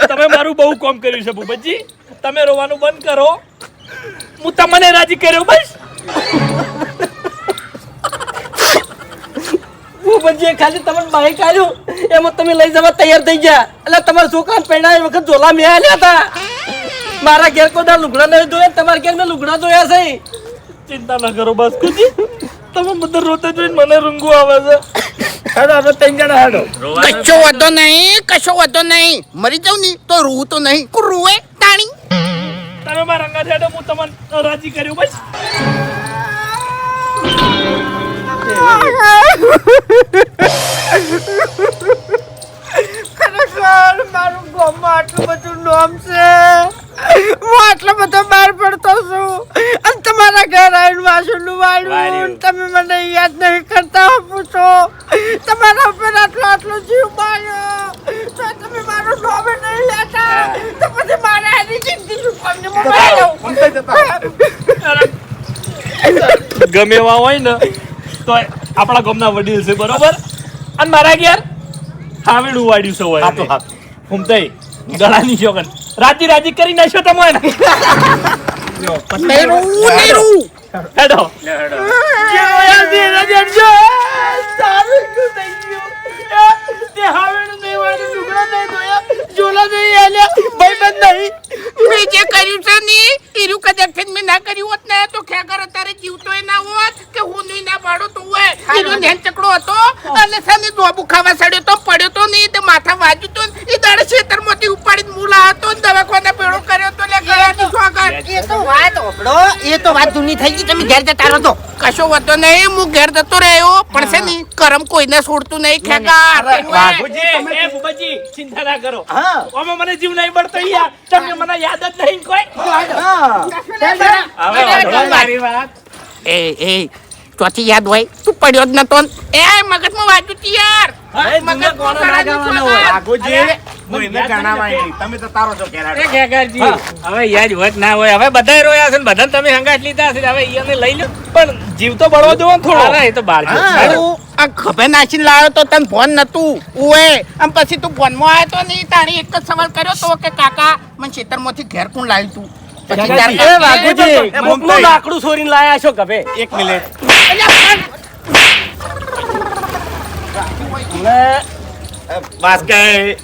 તમે મારું બહુ કામ કર્યું છે ભૂપતજી તમે રોવાનું બંધ કરો હું તમને રાજી કર્યો બસ ભૂપતજીએ ખાલી તમને બાઈક આલ્યું એમાં તમે લઈ જવા તૈયાર થઈ ગયા એટલે તમારા છોકરા પહેણા એ વખત ઝોલા મેં આલ્યા હતા મારા ઘેર કોઈ લુગડા નહીં ધોયા તમારા ઘેર મેં લુગડા ધોયા છે ચિંતા ના કરો બસ કુજી તમે બધા રોતા જોઈને મને રૂંગું આવે છે હેડો આપણે 3 જણા હેડો કશો વાંધો નહીં મરી જાવ ની તો રૂ તો નહીં રૂએ તાણી તમે મારા હંગા છેડો હું તમને રાજી કર્યો બસ ખરેખર મારું ગામમાં આટલું બધું નામ છે હું આટલો બધો બહાર પડતો છું અને તમારા ઘર આવીને વાસણનું વાળ્યું તમે મને યાદ નહીં કરતા પૂછો તમારા ઉપર આટલો જીવ માર્યો તો તમે મારું નામ નહીં લેતા તો પછી મારે આની જિંદગી શું કોમને ગમે એવા હોય ને તો આપણા ગામના વડીલ છે બરોબર અને મારા ઘેર હાવેડું વાડ્યું છે હોય હાચું, હાચું. ફૂમતાઈ ગળાની શોગન રાજી રાજી કરી નાખ્યો તમે એને. હેડો મેં જે કર્યું છે ને ઈરું કદાચ મેં ના કર્યું હોત ને તો ખેગર અત્યારે જીવતોય ના હોત કે હું નહીં ના પાડો તો હોય ઈરો નેન ચકડો હતો અને સાને દોબુ ખાવા સડ્યો તો પડ્યો તો નહીં તે માથા વાજ્યું તો એ દાડે ખેતરમાંથી ઉપાડીને મુલા હતો ને દવાખાને પેડો કર્યો તો લે ગયાની સ્વાગત એ તો વાત ઓપડો એ તો વાત જૂની થઈ ગઈ તમે ઘેર જતા રહો તો કશો વાંધો નહીં હું ઘેર જતો રહ્યો પણ છે ને કરમ કોઈને છોડતું નહીં ખેગાર બાપુજી એ ભૂપતજી ચિંતા ના કરો આમાં મને જીવ નહીં પડતો યાર તમને મને યાદ જ નહીં કોઈ હવે વડો મારી વાત એ ચોથી યાદ હોય તું પડ્યો જ નતો એ મગજમાં વાંચ્યું તી યાર મગજ કોનો ના ગાવાનો હોય બાપુજી હું એને ગણાવાય નહીં. તમે તો તારો છો ઘેર એ ખેગારજી હવે યાદ હોત ના હોય હવે બધાય રોયા છે ને બધાને તમે હંગાટ લીધા છે હવે ઈયોને લઈ લો પણ જીવ તો બળવો જોવો ને થોડો અરે એ તો બહાર ગયો. તું આ ખભે નાખીને લાવ્યો તો તને ફોન નતું ઓએ આમ પછી તું ફોનમાં આવ્યો તો નહીં તાણી એક જ સવાલ કર્યો તો કે કાકા મને ખેતરમાંથી ઘેર કોણ લાવ્યું તું પછી તાર એ વાઘુજી એ કોકનું ભૂમતાઈ. લાકડું ચોરીને લાયા છો ગભે 1 મિનિટ બસ કે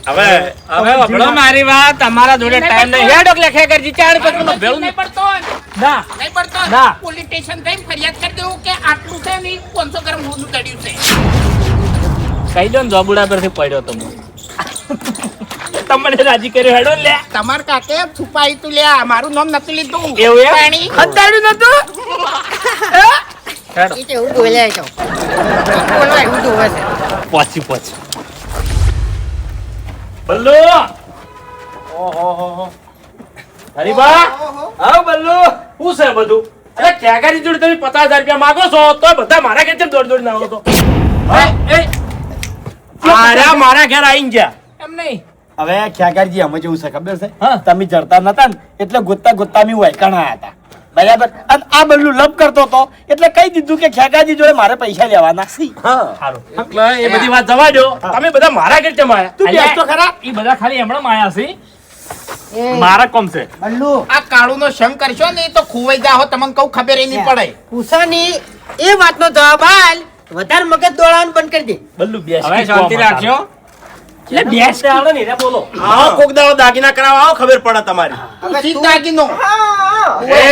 હવે હવે વભળો મારી વાત અમારા જોડે ટાઈમ નહીં હેડો એટલે ખેગારજી ચાર પકડો ભેળું નહીં પડતો ના નહીં પડતો ના. પોલીસ સ્ટેશન જઈને ફરિયાદ કરી દેવું કે આટલું છે નહીં 500 ગ્રામ ઊંધું ચડ્યું છે કહી દો ને જોબુડા પરથી પડ્યો તો હું. તમને રાજી કર્યો હેડો લે તમાર કાકે છુપાઈ તું લ્યા મારું નામ નતું લીધું એવું એમ? પાણી હંતાડ્યું નતું એ તો એવું બોલ્યા છો બોલવા એવું જોવે છે પહોંચી બલ્લો હરીબા આવ બલ્લુ શું છે બધું અરે ખેગારી જોડે તમે 50,000 રૂપિયા માંગો છો તો બધા મારા ઘેર કેમ દોડ ના આવો તો આર્યા મારા ઘેર આવીને ગયા એમ નહીં હવે ખ્યાગારજી અમે જેવું છે ખબર છે હા. તમે જડતા નતા ને એટલે ગોતતા ગોતતા મી વાયકાણા હતા બરાબર અને આ બલ્લુ લપ કરતો હતો એટલે કહી દીધું કે ખ્યાગારજી જોડે મારે પૈસા લેવાના છે સારું એટલે એ બધી વાત જવા દો તમે બધા મારા ઘેર કેમ આયા તું બેસ તો ખરા એ બધા ખાલી હમણાં માયા છે એ મારા કોમ છે બલ્લુ આ કાળુનો સંગ કરશો ને તો ખુવાઈ જાહો તમને કહું ખબર નહીં પડે પૂછાની એ વાતનો જવાબ આલ વધારે મગજ દોડાવાનું બંધ કરી દે બલ્લુ બેસ હવે શાંતિ રાખજો એટલે બેસ આવડે ને રે બોલો આવો કોક દાડો દાગીના કરાવવા આવો ખબર પડે તમારી હવે સીધ તું- દાગીનો એ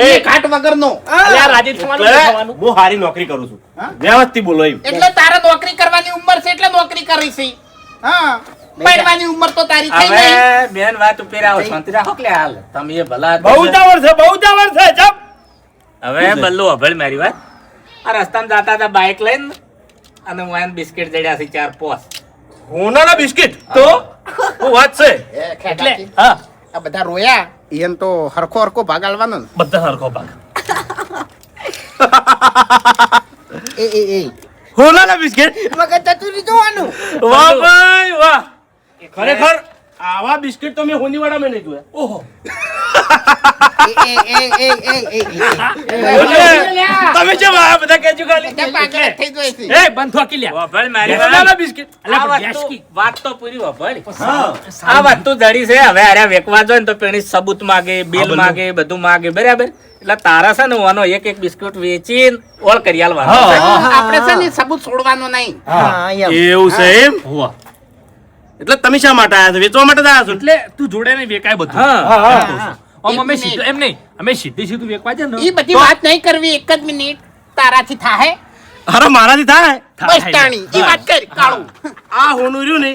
એ ઘાટ વગરનો અલ્યા રાજી થવાનું એટલે થવાનું હું હારી નોકરી કરું છું વ્યવસ્થિત બોલો એમ એટલે તારે નોકરી કરવાની ઉંમર છે એટલે નોકરી કરી છે હા પડવાની ઉંમર તો તારી થઈ ગઈ હવે બેન વાત ઉપર આવો શાંતિ રાખો કે હાલ તમે એ ભલા બહુ ઉતાવળ છે બહુ ઉતાવળ છે ચપ હવે બલ્લુ અભળ મારી વાત આ રસ્તામાં જાતા હતા બાઇક લઈને અને વાન બિસ્કિટ જડ્યા છે 4-5 હોનાના બિસ્કિટ તો હું વાત છે એ ખેડાથી. હા આ બધા રોયા એમ તો હરખો હરખો ભાગ આલવાનો ને બધા સરખો ભાગ એ હોનાના બિસ્કિટ મગજ જતું નહીં જોવાનું વાહ ભાઈ વાહ ખરેખર આવા બિસ્કિટ તો મેં હોનીવાડા મેં નહીં જોયા ઓહો તમે કેમ આ બધા કેજો ખાલી બધા પાગલ થઈ જાય છે એ બંધ થોકી લ્યા અભળ મારી હોનાના વાત બિસ્કિટ અલ્યા આ પણ વાત તો- બેસકી. વાત તો પૂરી અભળ હા આ વાત તો જડી છે હવે આર્યા વેકવા જોઈએ ને તો પેણી સબૂત માગે બિલ બધું. માગે બધું માગે બરાબર એટલે તારા છે ને આનો એક એક બિસ્કુટ વેચીને ઓળ કરી આલવાનો છે. આપણે છે ને સબૂત છોડવાનો નહીં એવું છે એમ હોવા. એટલે તમે શા માટે આયા છો વેચવા માટે જ આયા છો એટલે તું જોડે નહીં વેકાય બધું હા આમ અમે એક સીધું એમ નહીં અમે સીધી સીધું વેકવા છે ને ઈ બધી વાત નહીં કરવી એક જ મિનિટ તારાથી થાહે અરે મારાથી થાય બસ તાણી ઈ વાત કરી કાળું આ હોનું રહ્યું ને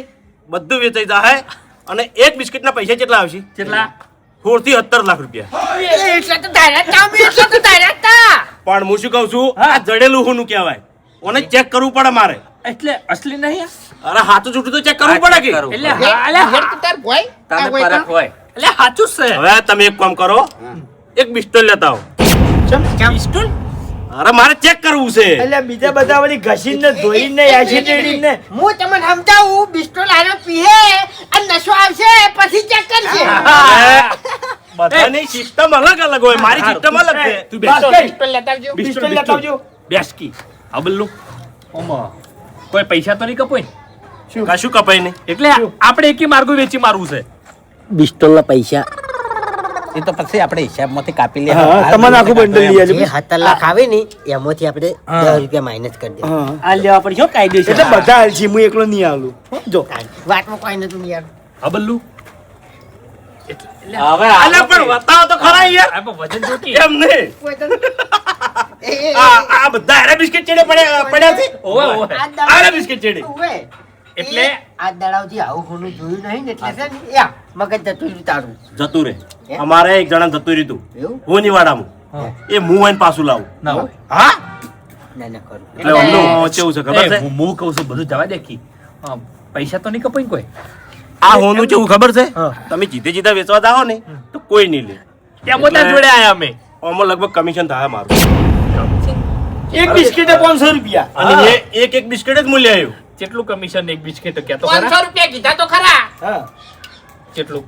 બધું વેચાઈ જાય અને એક બિસ્કિટના પૈસા કેટલા આવશે કેટલા 16 થી 17 લાખ રૂપિયા એટલે તો તારા કામ એટલે તો તારા તા પણ હું શું કહું છું આ જડેલું હોનું કહેવાય ઓને ચેક કરવું પડે મારે એટલે અસલી નહીં આ? અરે હાથું જૂઠું તો ચેક કરવું પડે કે કરવું. એટલે હે, હા, અલ્યા હેડ તો તાર ભોય. આ તને હોય પરખ તો. હોય એટલે સાચું જ છે હવે તમે એક કામ કરો એક પિસ્તોલ લેતા આવો પિસ્તોલ? અરે મારે ચેક કરવું છે એટલે બીજા બધા વળી ઘસીને ધોઈને એસિડિટીને હું તમને સમજાવું બિસ્ટોલ આનો પીહે અને નશો આવશે પછી ચેક કરશે બધાની સિસ્ટમ અલગ અલગ હોય મારી સિસ્ટમ અલગ છે તું બેસ તો. પિસ્તોલ લેતા આવજો. પિસ્તોલ લેતા આવજો બેસકી આ બલ્લુ ઓમાં કોઈ પૈસા તો નહીં કપોય કશું કપાય નહીં એટલે આપણે એકી માર્ગો વેચી મારવું છે બિસ્ટોલના પૈસા એ તો પછી આપણે હિસાબમાંથી કાપી લે તમારે આખું બંડલ લઈ જે આવજો 17 લાખ આવે ને એમાંથી આપણે 10 રૂપિયા માઇનસ કરી દે આ લેવા પડશે કાયદેસર એટલે બધા હાલશી હું એકલો નહીં આલું જો વાતમાં કોઈ નતું યાર આ બલ્લુ હવે અલ્યા પણ બતાવો તો ખરા યાર આ પણ વજન જોકી એમ નહીં કોઈ તો આ બધા હારા બિસ્કિટ ચેડે પડ્યા છે ઓવે ઓવે હારા બિસ્કિટ ચેડે એટલે આ દડાવથી આવું હોનું જોયું નહીં ને એટલે છે ને યા મગજ જતું રહ્યું તારું જતું રે અમારે એક જણા જતું રહ્યું એવું હું નિવાડામાં એ હું આઈને પાછું લાવું ના હોય હા ના ના કરું એટલે અમનું કેવું છે ખબર છે હું કહું છું બધું જવા દે કી પૈસા તો નહીં કપાઈ કોઈ આ હોનું કેવું ખબર છે હા. તમે જીતે જીતે વેચવા જાઓ ને તો કોઈ નહીં લે ત્યાં બધા જોડે આયા અમે આમાં લગભગ કમિશન થાય મારું એક બિસ્કીટે 500 રૂપિયા અને એ એક બિસ્કિટ જ મૂલ્ય આવ્યું કેટલું કમિશન એક બિસ્કિટ તો કહેતો 500 રૂપિયા કીધા તો ખરા હા કેટલું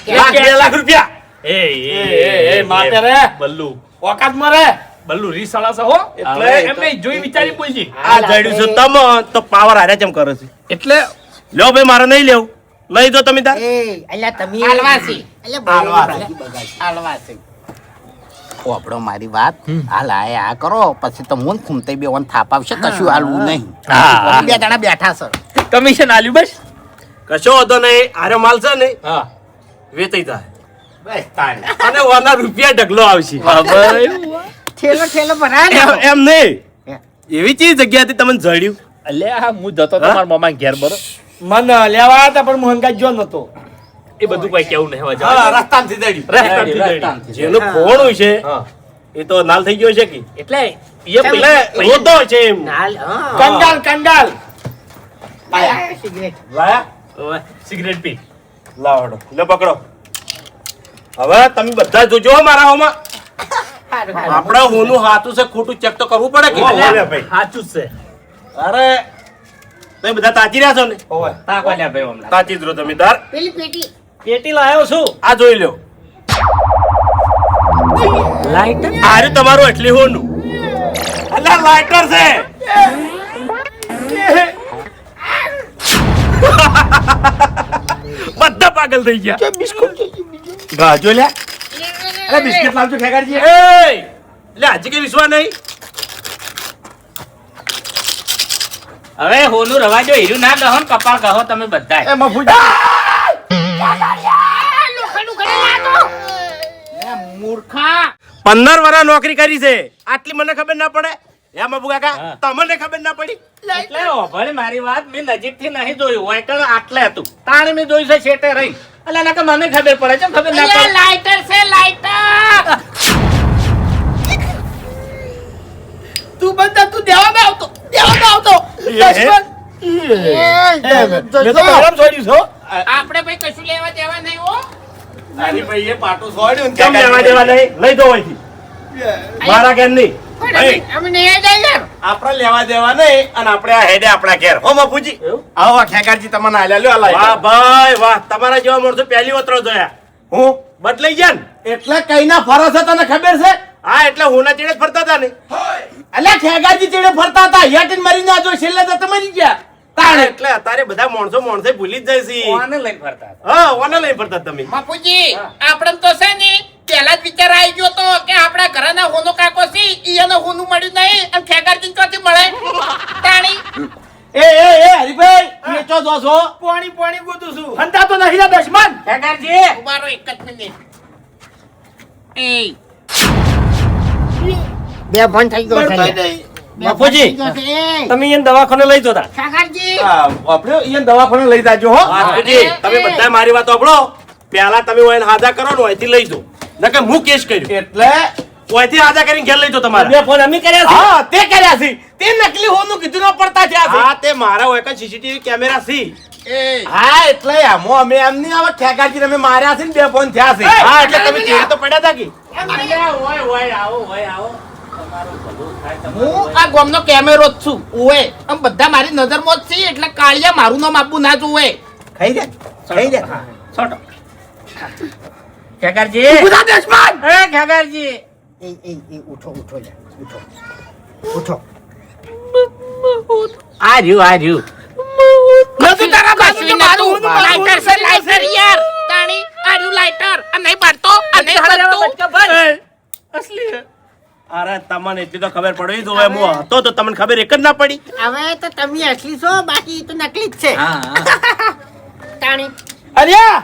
લાખ, 2 લાખ રૂપિયા એ માતે રે. બલ્લુ ઓકાત મરે બલ્લુ રીસાળા છે હો એટલે એમને જોઈ વિચારી બોલજી આ જડ્યું છે તમ તો પાવર હારે કેમ કરે છે એટલે લ્યો ભાઈ મારે નહીં લેવું લઈ દો તમે તાર એ અલ્યા તમે આલવાસી. અલ્યા આલવાસી ઓપડો મારી વાત હાલ આ કરો પછી તો હું ખૂમતે બે વન થાપ આવશે કશું હાલવું નહીં હા. બે જણા બેઠા છે કમિશન આલ્યું બસ કશો વાંધો નહીં આરે માલ છે ને હા વેચાઈ જાય અને ઓના રૂપિયા ઢગલો આવશે ઠેલો ઠેલો ભરાય ને એમ નહીં એવી ચીજ જગ્યાથી તમને જડ્યું અલ્યા હું જતો તો મારા મામા ઘેર બરો મન લેવા આવ્યા હતા પણ હું હંગાત જો નતો એ બધું કોઈ કેવું નહીં હવે હા રસ્તામાંથી જડ્યું રસ્તામાંથી જેનું ખોણું છે હા. એ તો નાલ થઈ ગયો છે કે એટલે એ એટલે રોતો છે એમ નાલ હા કંગાલ કંગાલ સિગરેટ લાયા સિગરેટ પી લાવડો લે પકડો હવે તમે બધા જોજો હો મારા હોમાં આપણે હોનું હાથું છે ખોટું ચેક તો કરવું પડે કે ભાઈ સાચું જ છે અરે તમે બધા તાચી રહ્યા છો ને તાકવા લ્યા ભાઈ હમણાં તાચી જ રહો તમે તાર પેલી પેટી પેટી લાયો છું આ જોઈ લ્યો લાઈટર આર્યું તમારું એટલી હોનું અલ્યા લાઇટર છે બધા પાગલ થઈ ગયા ગાજો લ્યા અરે બિસ્કિટ લાવજો ખેગારજી એ લે આજે કે વિશ્વાસ નહીં હવે હોનું રવા જો હીરું ના કહો ને કપાળ કહો તમે બધા એ મફુજા મૂર્ખા 15 વર્ષ નોકરી કરી છે આટલી મને ખબર ના પડે એમ બાબુ કાકા તમને ખબર ના પડી એટલે ઓભળ મારી વાત મેં નજીક થી નહીં જોયું હોય કે આટલે હતું તાણે મેં જોયું છે શેટે રહી એટલે ના કે મને ખબર પડે છે ખબર ના પડે લાઇટર છે લાઇટર તું બંધ તું દેવામાં આવતો દશમન મેં તો આરામ છોડ્યું છો આપણે ભાઈ કશું લેવા દેવા નહીં હો અરે ભાઈ એ પાટું છોડ્યું કેમ લેવા દેવા નહીં લઈ દો અહીંથી મારા ઘેર નહીં અમે નહીં જાય યાર આપણે લેવા દેવા નહીં અને આપણે આ હેડે આપણા ઘેર હો મફુજી આવો ખેગારજી તમને આલ્યા લ્યો આ વાહ ભાઈ વાહ તમારા જેવા માણસો પહેલી વતરો જોયા હું બદલાઈ ગયા ને એટલે કઈના ફરો છે તને ખબર છે હા એટલે હું ના ચેડે જ ફરતા હતા ને અલ્યા ખેગારજી ચેડે ફરતા હતા હેટીન મરીને આજો છેલ્લે તો તમે મરી ગયા તાણે એટલે અત્યારે બધા માણસો ભૂલી જ જાય છે કોને લઈને ફરતા હતા? હા ઓને લઈ ફરતા તમે બાપુજી આપણે તો છે ને પહેલા જ વિચાર આવી ગયો તો કે આપણા ઘરના હોનો કાકો છે ઈયાને હોનું મળ્યું નહીં અને ખેગારજી ચોથી મળે તાણી એ હરીભાઈ વેચો દો છો પાણી પાણી ગોતું છું હંતા તો નહીં લા દશમન ખેગારજી ઉભારો એક જ મિનિટ એ બે ફોન થઈ ગયો છે બાપુજી તમે એને દવાખાને લઈ જતા ખેગારજી આપણે અહીંયા દવાખાને લઈ જાજો હો બાપુજી તમે બધા મારી વાત સાંભળો પહેલા તમે ઓયને હાજા કરો ને ઓયથી લઈ જો નકે હું કેસ કર્યો એટલે ઓયથી હાજા કરીને ઘેર લઈ જો તમારે બે ફોન અમે કર્યા છે હા તે કર્યા છે તે નકલી હોનું કીધું ન પડતા થયા છે હા તે મારા હોય કે સીસીટીવી કેમેરા છે હા એટલે આમો અમે એમની આવા ઠેકાજી અમે માર્યા છે ને બે ફોન થયા છે હા એટલે તમે ચેડ તો પડ્યા હતા કે હોય આવો હું આ ગામનો કેમેરો જ છું ઓએ આમ બધા મારી નજરમાં જ છે એટલે કાળિયા મારું નામ આપવું ના જોવે ખાઈ દે છોટો ખેગારજી ઉધા દશમન એ ખેગારજી એ ઉઠો લે ઉઠો આ રહ્યું કશું તારા બાજુ મારું લાઇટર છે લાઇટર યાર તાણી આર્યું લાઇટર આ નહીં બાળતો આ નહીં હળગતું અસલી હે. અરે તમને એટલી તો ખબર પડી જો હું હતો તો તમને ખબર એક જ ના પડી હવે તો તમે અસલી છો બાકી તો નકલી જ છે તાણી અલ્યા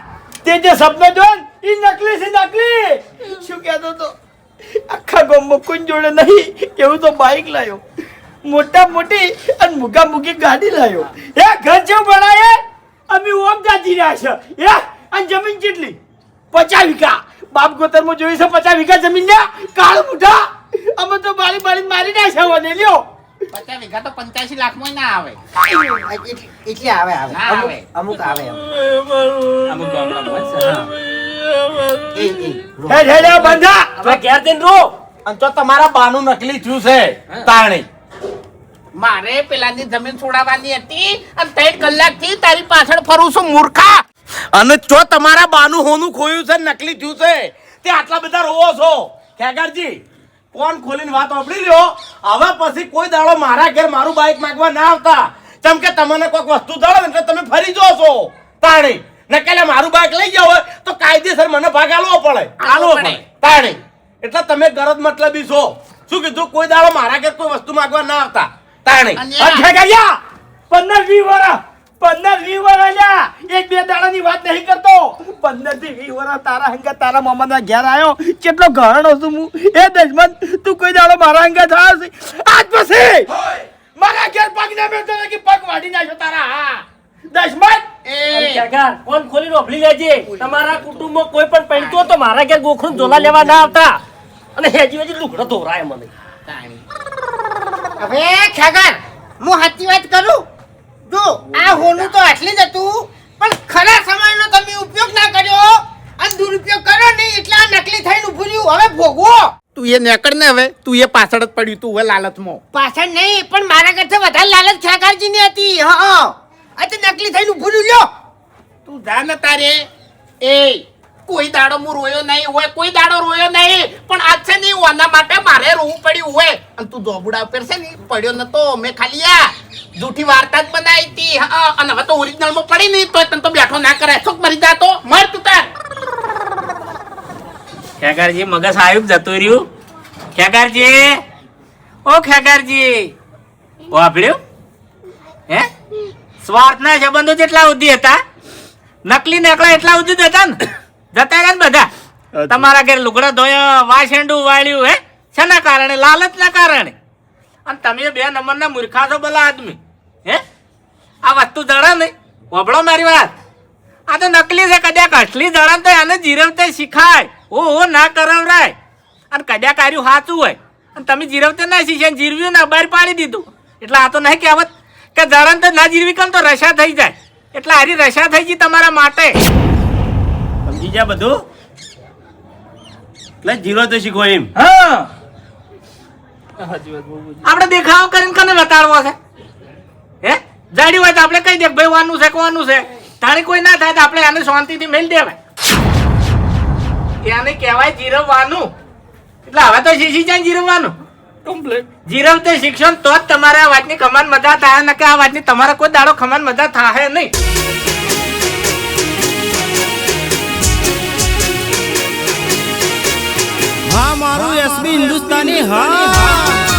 તે જે સપનો જોન ઈ નકલી છે નકલી શું કહેતો તો આખા ગામમાં કોઈ જોડે નહીં એવું તો બાઈક લાયો મોટા મોટી અને મુગા મુગી ગાડી લાવ્યો એ ઘર જેવું બનાવે અમે ઓમ જાતી રહ્યા છે એ અને જમીન કેટલી 50 વીઘા બાપ ગોતરમાં જોઈ છે 50 વીઘા જમીન ને કાળ મુઠા અમે તો બાળી બાળી મારી નાખ્યા વને લ્યો 50 વીઘા તો 85 લાખમાં ના આવે એટલે આવે આવે ના આવે. અમુક આવે એમ. અમુક ગામડામાં હોય છે. હા. હે હે બંધા હવે ઘેર જઈને રો અને તો તમારા બાનું નકલી થયું છે તાણી મારે પેલાની જમીન છોડાવવાની હતી અને 3 કલાકથી તારી પાછળ ફરું છું મૂર્ખા. અને જો તમારા બાનું હોનું ખોયું છે નકલી થયું છે તે આટલા બધા રોવો છો ખેગારજી કોણ ખોલીને વાત સાંભળી લ્યો હવે પછી કોઈ દાડો મારા ઘેર મારું બાઈક માંગવા ના આવતા કેમ કે તમને કોઈક વસ્તુ દળો ને એટલે તમે ફરી જો છો તાણી નકેલે મારું બાઈક લઈ જાવ તો કાયદેસર મને ભાગ આલવો પડે તાણી એટલે તમે ગરજ મતલબી છો શું કીધું કોઈ દાડો મારા ઘેર કોઈ વસ્તુ માંગવા ના આવતા તાણી અને અચ્છા ગયા 15-20 વર્ષ 15-20 વર્ષ લ્યા એક બે દાડાની વાત નહીં કરતો 15-20 વર્ષ તારા હંગા તારા મામાના ઘેર આવ્યો કેટલો ઘરણો છું હું એ દશમન તું કોઈ દાડો મારા હંગા થયો છે આજ પછી મારા ઘેર પગ ના બેઠો કે પગ વાડી નાખ્યો તારા હા દશમન અને કાકા, કોણ ખોલીને ઓભળી લેજે તમારા કુટુંબમાં કોઈ પણ પૈણતો તો મારા ઘેર ગોખરું ઝોલા લેવા ના આવતા અને હેજી વેજી લુગડો ધોરાય મને. હવે ખેગર હું સાચી વાત કરું જો આ હોનું તો આટલી જ હતું પણ ખરા સમયનો તમે ઉપયોગ ના કર્યો અને દુરુપયોગ કર્યો નહીં એટલે આ નકલી થઈને ઉભું રહ્યું હવે ભોગવો તું એ નેકળ ને હવે તું એ પાછળ જ પડ્યું તું હવે લાલચમાં. પાછળ નહીં પણ મારા કરતા વધારે લાલચ ખેગારજી ની હતી હા આ તો નકલી થઈને ઉભું રહ્યું લ્યો તું જા ને તારે એ કોઈ દાડો હું રોયો નહીં હોય કોઈ દાડો રોયો નહીં પણ આજ છે ને ઓના માટે મારે રોવું પડ્યું હોય અને તું જોબુડા ઉપર છે ને પડ્યો નતો મેં ખાલી આ જૂઠી વાર્તા જ બનાવી હતી હા અને હવે તો ઓરિજિનલ માં પડી નહીં તો તને તો બેઠો ના કરાય શું મરી જા તો મર તું તાર. ખેગારજી મગજ આવ્યું જતું રહ્યું ખેગારજી ઓ ખેગારજી વાપર્યું હે સ્વાર્થના સંબંધો જેટલા ઉધી હતા નકલી નેકળા એટલા ઉધી જ હતા ને જતા રહ્યા ને બધા તમારા ઘેર લુગડા ધોયા વાસેંડું વાળ્યું હે શેના કારણે લાલચના કારણે અને તમે 2 નંબરના મૂર્ખા છો ભલા આદમી હે આ વસ્તુ જડે નહીં વભળો મારી વાત આ તો નકલી છે કદાચ અસલી જડે તો એને જીરવતે શીખાય ઓ ના કરાવરાય અને કદાચ કાર્યું સાચું હોય અને તમે જીરવતે ના શીખ્યા જીરવ્યું ને બહાર પાડી દીધું એટલે આ તો નહીં કહેવત કે જડન તો ના જીરવી કમ તો રસા થઈ જાય એટલે હારી રસા થઈ ગઈ તમારા માટે સમજી જા બધું એટલે જીરો તો શીખો એમ હા આપણે દેખાવ કરીને કને બતાડવો છે હે જાડી હોય તો આપણે કહી દે ભાઈ વાનું છે કોનું છે તાણી કોઈ ના થાય તો આપણે આને શાંતિથી મેલ દેવાય એને કહેવાય જીરવવાનું એટલે હવે તો શીખી જાય જીરવવાનું જીરવતે શિક્ષણ તો જ તમારે આ વાતની ખમાન મજા થાય ને કે આ વાતની તમારે કોઈ દાડો ખમાન મજા થાય નહીં. હા મારું એસબી હિન્દુસ્તાની હા